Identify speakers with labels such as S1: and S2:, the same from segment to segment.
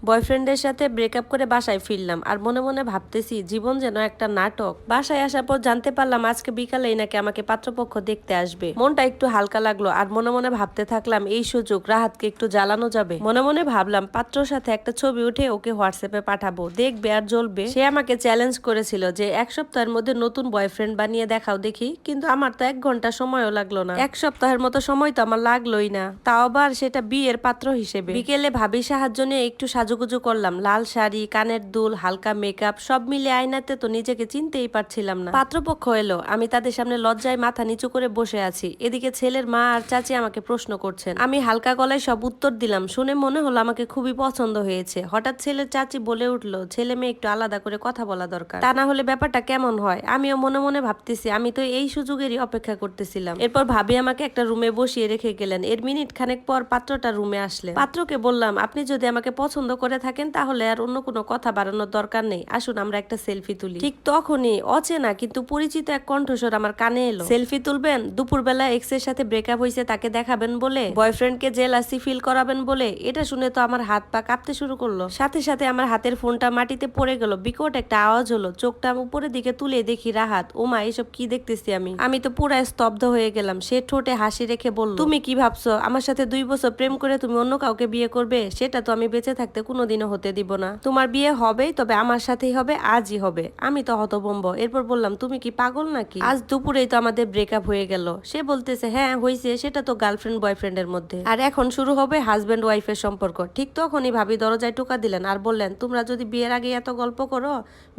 S1: বয়ফ্রেন্ডের সাথে ব্রেকআপ করে বাসায় ফিরলাম আর মনে মনে ভাবতেছি জীবন যেন একটা নাটক। বাসায় আসার পর জানতে পারলাম আজকে বিকালেই নাকি আমাকে পাত্রপক্ষ দেখতে আসবে। মনটা একটু হালকা লাগলো আর মনে মনে ভাবতে থাকলাম এই সুযোগ রাহাতকে একটু জ্বালানো যাবে। মনে মনে ভাবলাম পাত্রর সাথে একটা ছবি উঠে ওকে হোয়াটসঅ্যাপে পাঠাবো, দেখবে আর জ্বলবে। সে আমাকে চ্যালেঞ্জ করেছিল যে 1 সপ্তাহের মধ্যে নতুন বয়ফ্রেন্ড বানিয়ে দেখাও দেখি, কিন্তু আমার তো 1 ঘন্টা সময়ও লাগলো না। 1 সপ্তাহের মতো সময় তো আমার লাগলোই না, তাও আবার সেটা বিয়ের পাত্র হিসেবে। বিকেলে ভাবি সাহায্য নিয়ে একটু সাজুগুজু করলাম, লাল শাড়ি, কানের দুল, হালকা মেকআপ সব মিলে আয়নাতে তো নিজেকে চিনতেই পারছিলাম না। পাত্রপক্ষ এলো, আমি তাদের সামনে লজ্জায় মাথা নিচু করে বসে আছি। এদিকে ছেলের মা আর চাচি আমাকে প্রশ্ন করছেন। আমি হালকা গলায় সব উত্তর দিলাম, শুনে মনে হলো আমাকে খুবই পছন্দ হয়েছে। হঠাৎ ছেলের চাচি বলে উঠলো ছেলে মেয়ে একটু আলাদা করে কথা বলা দরকার, তা না হলে ব্যাপারটা কেমন হয়। আমিও মনে মনে ভাবতেছি আমি তো এই সুযোগেরই অপেক্ষা করতেছিলাম। এরপর ভাবি আমাকে একটা রুমে বসিয়ে রেখে গেলেন। এর মিনিট খানেক পর পাত্রটা রুমে আসলে। পাত্রকে বললাম আপনি যদি আমাকে পছন্দ করে থাকেন তাহলে আর অন্য কোনো কথা বাড়ানোর দরকার নেই, আসুন আমরা একটা সেলফি তুলি। ঠিক তখনই অচেনা কিন্তু পরিচিত এক কণ্ঠস্বর আমার কানে এলো। সেলফি তুলবেন? দুপুরবেলা এক্স এর সাথে ব্রেকআপ হয়েছে তাকে দেখাবেন বলে, বয়ফ্রেন্ডকে জেলাসি ফিল করাবেন বলে। এটা শুনে তো আমার হাত পা কাঁপতে শুরু করলো। সাথে সাথে আমার হাতের ফোনটা মাটিতে পড়ে গেল। বিকট একটা আওয়াজ হলো, চোখটা উপরের দিকে তুলে দেখি রাহাত। ওমা, এসব কি দেখতেছি আমি তো পুরা স্তব্ধ হয়ে গেলাম। সে ঠোঁটে হাসি রেখে বলল, তুমি কি ভাবছো আমার সাথে 2 বছর প্রেম করে তুমি অন্য কাউকে বিয়ে করবে? সেটা তো আমি বেঁচে থাকতে কোনোদিনও হতে দিব না। তোমার বিয়ে হবেই, তবে আমার সাথেই হবে, আজই হবে। আমি তো হতভম্ব। এরপর বললাম তুমি কি পাগল নাকি? আজ দুপুরেই তো আমাদের ব্রেকআপ হয়ে গেল। সে বলতেছে হ্যাঁ হয়েছে, সেটা তো গার্লফ্রেন্ড বয়ফ্রেন্ডের মধ্যে, আর এখন শুরু হবে হাজব্যান্ড ওয়াইফের সম্পর্ক। ঠিক তখনই ভাবি দরজায় টোকা দিলেন আর বললেন, তোমরা যদি বিয়ের আগে এত গল্প করো,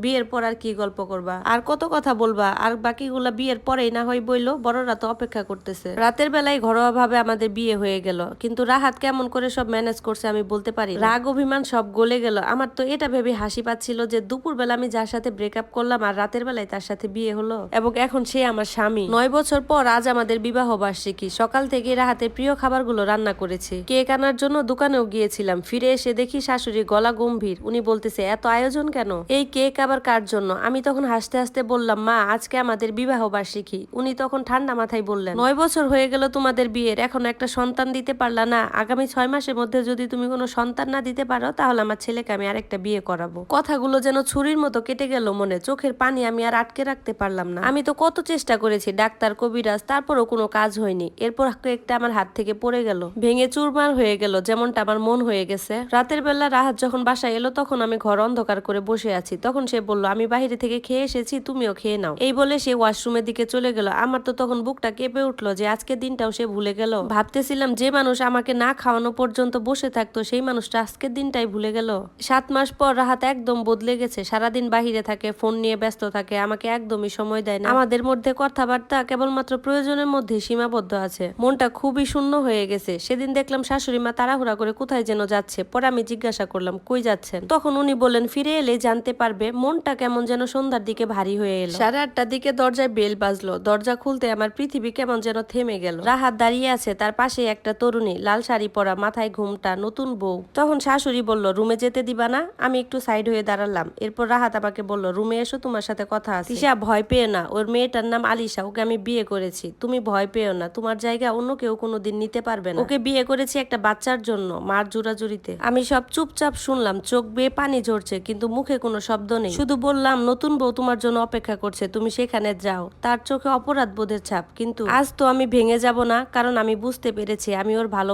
S1: বিয়ের পর আর কি গল্প করবা? আর কত কথা বলবা? আর বাকিগুলা বিয়ের পরেই না হয় বইলো, বড়রা তো অপেক্ষা করতেছে। রাতের বেলায় ঘরোয়া ভাবে আমাদের বিয়ে হয়ে গেল, কিন্তু রাহাত কেমন করে সব ম্যানেজ করছে আমি বলতে পারি। রাগ অভিমান সব গলে গেল। আমার তো এটা ভেবে হাসি পাচ্ছিল যে দুপুর বেলা আমি যার সাথে ব্রেকআপ করলাম আর রাতের বেলায় তার সাথে বিয়ে হলো, এবং এখন সে আমার স্বামী। 9 বছর পর আজ আমাদের বিবাহ বার্ষিকী। সকাল থেকে রাহাতের প্রিয় খাবারগুলো রান্না করেছি। কেক আনার জন্য দোকানেও গিয়েছিলাম। ফিরে এসে দেখি শাশুড়ি গলা গম্ভীর। উনি বলতেছে এত আয়োজন কেন? এই কেক আবার কার জন্য? আমি তখন হাসতে হাসতে বললাম, মা আজকে আমাদের বিবাহ বার্ষিকী। উনি তখন ঠান্ডা মাথায় বললেন, 9 বছর হয়ে গেল তোমাদের বিয়ের, এখনো একটা সন্তান দিতে পারলা না? আগামী 6 মাসের মধ্যে যদি তুমি কোনো সন্তান না দিতে পারো তাহলে আমার ছেলেকে আমি আরেকটা বিয়ে করাবো। কথাগুলো যেন ছুরির মতো কেটে গেল মনে। চোখের পানি আমি আর আটকে রাখতে পারলাম না। আমি তো কত চেষ্টা করেছি, ডাক্তার, কবিরাজ, তারপরও কোনো কাজ হয়নি। এরপর একটা আমার হাত থেকে পড়ে গেল, ভেঙে চুরমার হয়ে গেল, যেমনটা আমার মন হয়ে গেছে। রাতের বেলা রাহাত যখন বাসায় এলো তখন আমি ঘর অন্ধকার করে বসে আছি। তখন সে বলল, আমি বাইরে থেকে খেয়ে এসেছি, তুমিও খেয়ে নাও। এই বলে সে ওয়াশরুমের দিকে চলে গেল। আমার তো তখন বুকটা কেঁপে উঠলো যে আজকের দিনটাও সে ভুলে গেল। ভাবতেছিলাম যে মানুষ আমাকে না খাওয়ানো পর্যন্ত বসে থাকতো সেই মানুষটা আজকের দিনটাই ভুলে গেল। 7 মাস পর রাহাত একদম বদলে গেছে। সারাদিন বাহিরে থাকে, ফোন নিয়ে ব্যস্ত থাকে, আমাকে একদমই সময় দেয় না। আমাদের মধ্যে কথাবার্তা কেবলমাত্র প্রয়োজনের মধ্যে সীমাবদ্ধ আছে। মনটা খুবই শূন্য হয়ে গেছে। সেদিন দেখলাম শাশুড়ি মা তাড়াহুড়া করে কোথায় যেন যাচ্ছে। পরে আমি জিজ্ঞাসা করলাম কই যাচ্ছেন? তখন উনি বললেন ফিরে এলে জানতে পারবে। মনটা কেমন যেন সন্ধ্যার দিকে ভারী হয়ে এলো। 8:30টার দিকে দরজায় বেল বাজলো। দরজা খুলতে আমার পৃথিবী কেমন যেন থেমে গেল। রাহাত দাঁড়িয়ে আছে, তার পাশে একটা তরুণী, লাল শাড়ি পরা, মাথায় ঘুমটা, নতুন বউ। তখন শাশুড়ি বলল, রুমে যেতে দিবা না? আমি একটু সাইড হয়ে দাঁড়ালাম। এরপর রাহাত আমাকে বলল, রুমে এসো, তোমার সাথে কথা আছে। তিশা ভয় পেও না, ওর মেয়েটার নাম আলিশা, ওকে আমি বিয়ে করেছি। তুমি ভয় পেও না, তোমার জায়গা অন্য কেউ কোনোদিন নিতে পারবে না। ওকে বিয়ে করেছি একটা বাচ্চার জন্য, মার জোরাজুরিতে। আমি সব চুপচাপ শুনলাম, চোখ বেয়ে পানি ঝরছে, কিন্তু মুখে কোনো শব্দ নেই। শুধু বললাম, নতুন বউ তোমার জন্য অপেক্ষা করছে, তুমি সেখানে যাও। তার চোখে অপরাধ বোধের ছাপ। কিন্তু আজ তো আমি ভেঙে যাব না, কারণ আমি বুঝতে পেরেছি আমি ওর ভালো